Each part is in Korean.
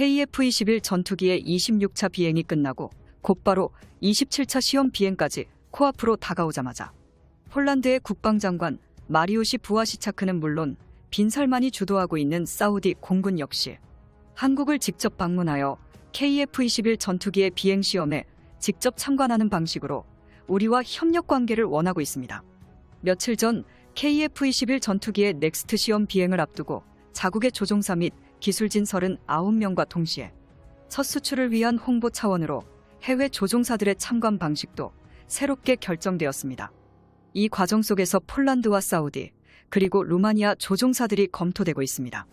KF-21 전투기의 26차 비행이 끝나고 곧바로 27차 시험 비행까지 코앞으로 다가오자마자 폴란드의 국방장관 마리우시 부아시차크는 물론 빈살만이 주도하고 있는 사우디 공군 역시 한국을 직접 방문하여 KF-21 전투기의 비행 시험에 직접 참관하는 방식으로 우리와 협력 관계를 원하고 있습니다. 며칠 전 KF-21 전투기의 넥스트 시험 비행을 앞두고 자국의 조종사 및 기술진 39명과 동시에 첫 수출을 위한 홍보 차원으로 해외 조종사들의 참관 방식도 새롭게 결정되었습니다. 이 과정 속에서 폴란드와 사우디, 그리고 루마니아 조종사들이 검토되고 있습니다.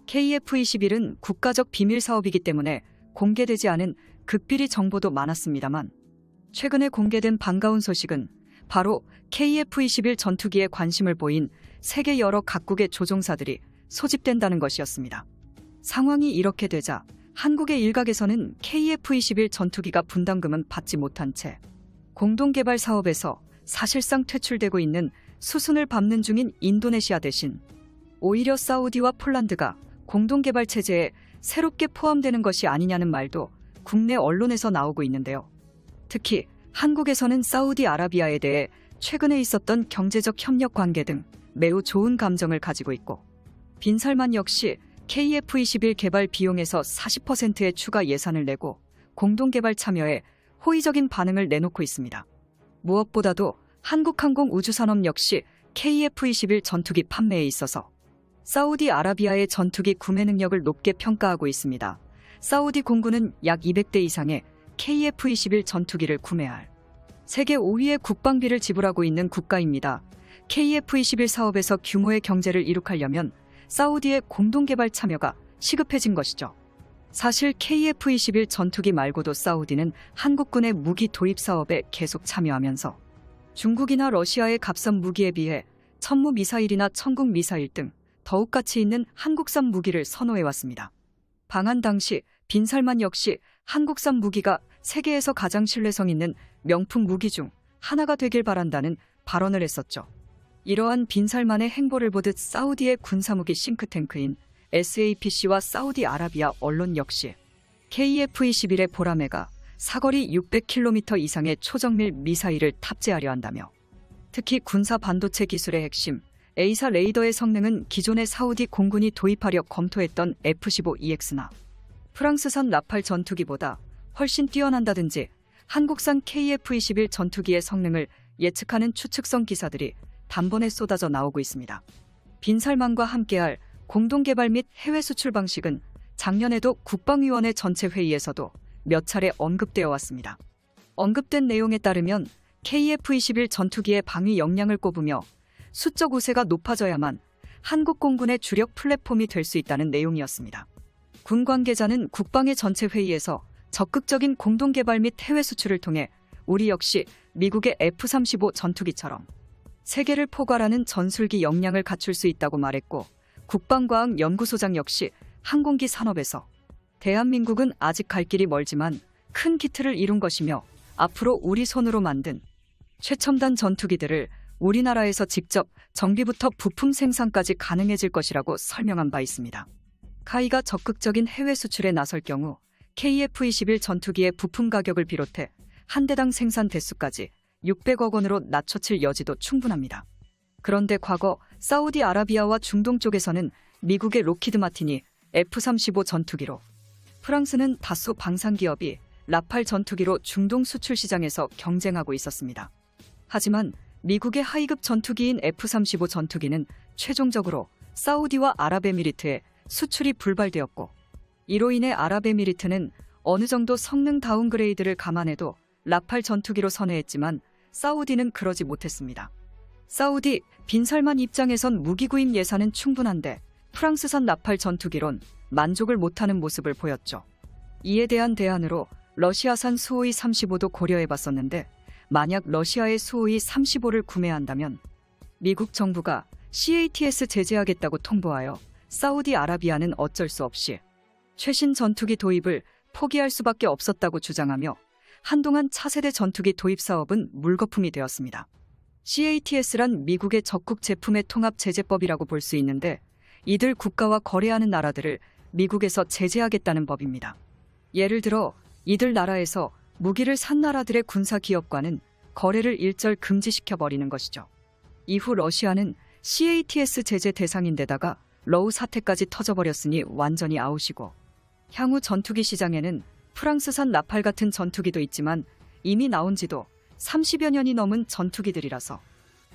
KF-21은 국가적 비밀 사업이기 때문에 공개되지 않은 극비리 정보도 많았습니다만 최근에 공개된 반가운 소식은 바로 KF-21 전투기에 관심을 보인 세계 여러 각국의 조종사들이 소집된다는 것이었습니다. 상황이 이렇게 되자 한국의 일각에서는 KF-21 전투기가 분담금은 받지 못한 채 공동개발 사업에서 사실상 퇴출되고 있는 수순을 밟는 중인 인도네시아 대신 오히려 사우디와 폴란드가 공동개발 체제에 새롭게 포함되는 것이 아니냐는 말도 국내 언론에서 나오고 있는데요. 특히 한국에서는 사우디아라비아에 대해 최근에 있었던 경제적 협력 관계 등 매우 좋은 감정을 가지고 있고 빈살만 역시 KF-21 개발 비용에서 40%의 추가 예산을 내고 공동개발 참여에 호의적인 반응을 내놓고 있습니다. 무엇보다도 한국항공우주산업 역시 KF-21 전투기 판매에 있어서 사우디아라비아의 전투기 구매 능력을 높게 평가하고 있습니다. 사우디 공군은 약 200대 이상의 KF-21 전투기를 구매할 세계 5위의 국방비를 지불하고 있는 국가입니다. KF-21 사업에서 규모의 경제를 이룩하려면 사우디의 공동개발 참여가 시급해진 것이죠. 사실 KF-21 전투기 말고도 사우디는 한국군의 무기 도입 사업에 계속 참여하면서 중국이나 러시아의 값싼 무기에 비해 천무 미사일이나 천국 미사일 등 더욱 가치 있는 한국산 무기를 선호해왔습니다. 방한 당시 빈살만 역시 한국산 무기가 세계에서 가장 신뢰성 있는 명품 무기 중 하나가 되길 바란다는 발언을 했었죠. 이러한 빈살만의 행보를 보듯 사우디의 군사무기 싱크탱크인 SAPC와 사우디아라비아 언론 역시 KF-21의 보라매가 사거리 600km 이상의 초정밀 미사일을 탑재하려 한다며 특히 군사 반도체 기술의 핵심 A사 레이더의 성능은 기존의 사우디 공군이 도입하려 검토했던 F-15EX나 프랑스산 라팔 전투기보다 훨씬 뛰어난다든지 한국산 KF-21 전투기의 성능을 예측하는 추측성 기사들이 단번에 쏟아져 나오고 있습니다. 빈살만과 함께할 공동개발 및 해외 수출 방식은 작년에도 국방위원회 전체 회의에서도 몇 차례 언급되어 왔습니다. 언급된 내용에 따르면 KF-21 전투기의 방위 역량을 꼽으며 수적 우세가 높아져야만 한국 공군의 주력 플랫폼이 될 수 있다는 내용이었습니다. 군 관계자는 국방의 전체 회의에서 적극적인 공동개발 및 해외 수출을 통해 우리 역시 미국의 F-35 전투기처럼 세계를 포괄하는 전술기 역량을 갖출 수 있다고 말했고 국방과학연구소장 역시 항공기 산업에서 대한민국은 아직 갈 길이 멀지만 큰 기틀을 이룬 것이며 앞으로 우리 손으로 만든 최첨단 전투기들을 우리나라에서 직접 정비부터 부품 생산까지 가능해질 것이라고 설명한 바 있습니다. 카이가 적극적인 해외 수출에 나설 경우 KF-21 전투기의 부품 가격을 비롯해 한 대당 생산 대수까지 600억 원으로 낮춰칠 여지도 충분합니다. 그런데 과거 사우디아라비아와 중동 쪽에서는 미국의 로키드 마틴이 F-35 전투기로 프랑스는 다소 방산기업이 라팔 전투기로 중동 수출 시장에서 경쟁하고 있었습니다. 하지만 미국의 하이급 전투기인 F-35 전투기는 최종적으로 사우디와 아랍에미리트에 수출이 불발되었고 이로 인해 아랍에미리트는 어느 정도 성능 다운그레이드를 감안해도 라팔 전투기로 선회했지만 사우디는 그러지 못했습니다. 사우디 빈살만 입장에선 무기 구입 예산은 충분한데 프랑스산 라팔 전투기론 만족을 못하는 모습을 보였죠. 이에 대한 대안으로 러시아산 수호이 35도 고려해봤었는데 만약 러시아의 수호이 35를 구매한다면 미국 정부가 CATS 제재하겠다고 통보하여 사우디아라비아는 어쩔 수 없이 최신 전투기 도입을 포기할 수밖에 없었다고 주장하며 한동안 차세대 전투기 도입 사업은 물거품이 되었습니다. CATS란 미국의 적국 제품의 통합 제재법이라고 볼 수 있는데 이들 국가와 거래하는 나라들을 미국에서 제재하겠다는 법입니다. 예를 들어 이들 나라에서 무기를 산 나라들의 군사 기업과는 거래를 일절 금지시켜버리는 것이죠. 이후 러시아는 CATS 제재 대상인데다가 러우 사태까지 터져버렸으니 완전히 아웃이고, 향후 전투기 시장에는 프랑스산 라팔 같은 전투기도 있지만 이미 나온 지도 30여 년이 넘은 전투기들이라서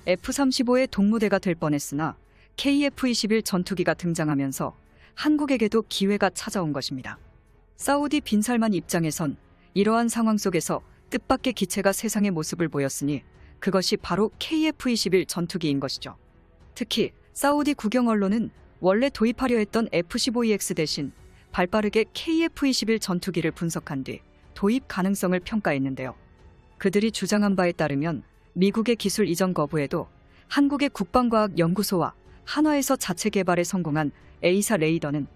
F-35의 동무대가 될 뻔했으나 KF-21 전투기가 등장하면서 한국에게도 기회가 찾아온 것입니다. 사우디 빈살만 입장에선 이러한 상황 속에서 뜻밖의 기체가 세상의 모습을 보였으니 그것이 바로 KF-21 전투기인 것이죠. 특히 사우디 국영 언론은 원래 도입하려 했던 F-15EX 대신 발빠르게 KF-21 전투기를 분석한 뒤 도입 가능성을 평가했는데요. 그들이 주장한 바에 따르면 미국의 기술 이전 거부에도 한국의 국방과학연구소와 한화에서 자체 개발에 성공한 A사 레이더는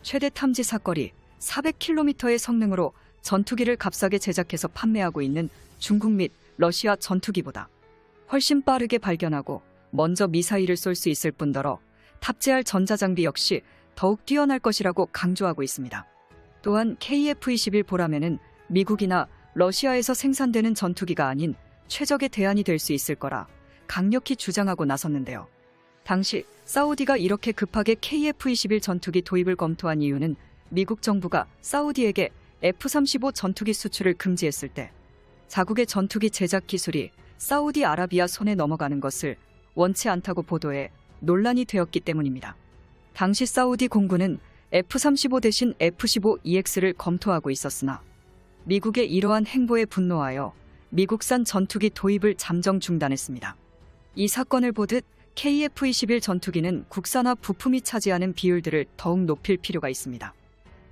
최대 탐지 사거리 400km의 성능으로 전투기를 값싸게 제작해서 판매하고 있는 중국 및 러시아 전투기보다 훨씬 빠르게 발견하고 먼저 미사일을 쏠 수 있을 뿐더러 탑재할 전자장비 역시 더욱 뛰어날 것이라고 강조하고 있습니다. 또한 KF-21 보라매는 미국이나 러시아에서 생산되는 전투기가 아닌 최적의 대안이 될 수 있을 거라 강력히 주장하고 나섰는데요. 당시 사우디가 이렇게 급하게 KF-21 전투기 도입을 검토한 이유는 미국 정부가 사우디에게 F-35 전투기 수출을 금지했을 때 자국의 전투기 제작 기술이 사우디아라비아 손에 넘어가는 것을 원치 않다고 보도해 논란이 되었기 때문입니다. 당시 사우디 공군은 F-35 대신 F-15EX를 검토하고 있었으나 미국의 이러한 행보에 분노하여 미국산 전투기 도입을 잠정 중단했습니다. 이 사건을 보듯 KF-21 전투기는 국산화 부품이 차지하는 비율들을 더욱 높일 필요가 있습니다.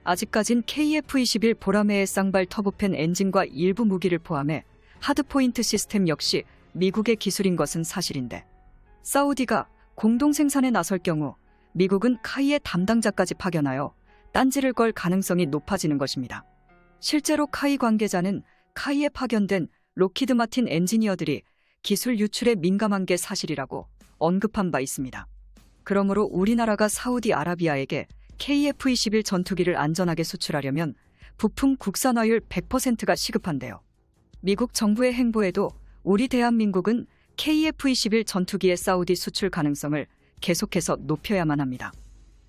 아직까진 KF-21 보라매의 쌍발 터보팬 엔진과 일부 무기를 포함해 하드포인트 시스템 역시 미국의 기술인 것은 사실인데, 사우디가 공동 생산에 나설 경우 미국은 카이의 담당자까지 파견하여 딴지를 걸 가능성이 높아지는 것입니다. 실제로 카이 관계자는 카이에 파견된 록히드 마틴 엔지니어들이 기술 유출에 민감한 게 사실이라고 언급한 바 있습니다. 그러므로 우리나라가 사우디아라비아에게 KF-21 전투기를 안전하게 수출하려면 부품 국산화율 100%가 시급한데요. 미국 정부의 행보에도 우리 대한민국은 KF-21 전투기의 사우디 수출 가능성을 계속해서 높여야만 합니다.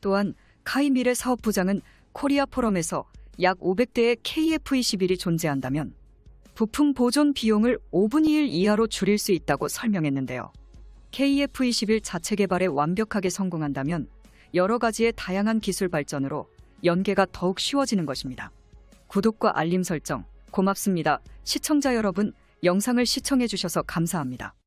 또한 카이 미래 사업부장은 코리아 포럼에서 약 500대의 KF-21이 존재한다면 부품 보존 비용을 5분의 1 이하로 줄일 수 있다고 설명했는데요. KF-21 자체 개발에 완벽하게 성공한다면 여러 가지의 다양한 기술 발전으로 연계가 더욱 쉬워지는 것입니다. 구독과 알림 설정 고맙습니다. 시청자 여러분, 영상을 시청해 주셔서 감사합니다.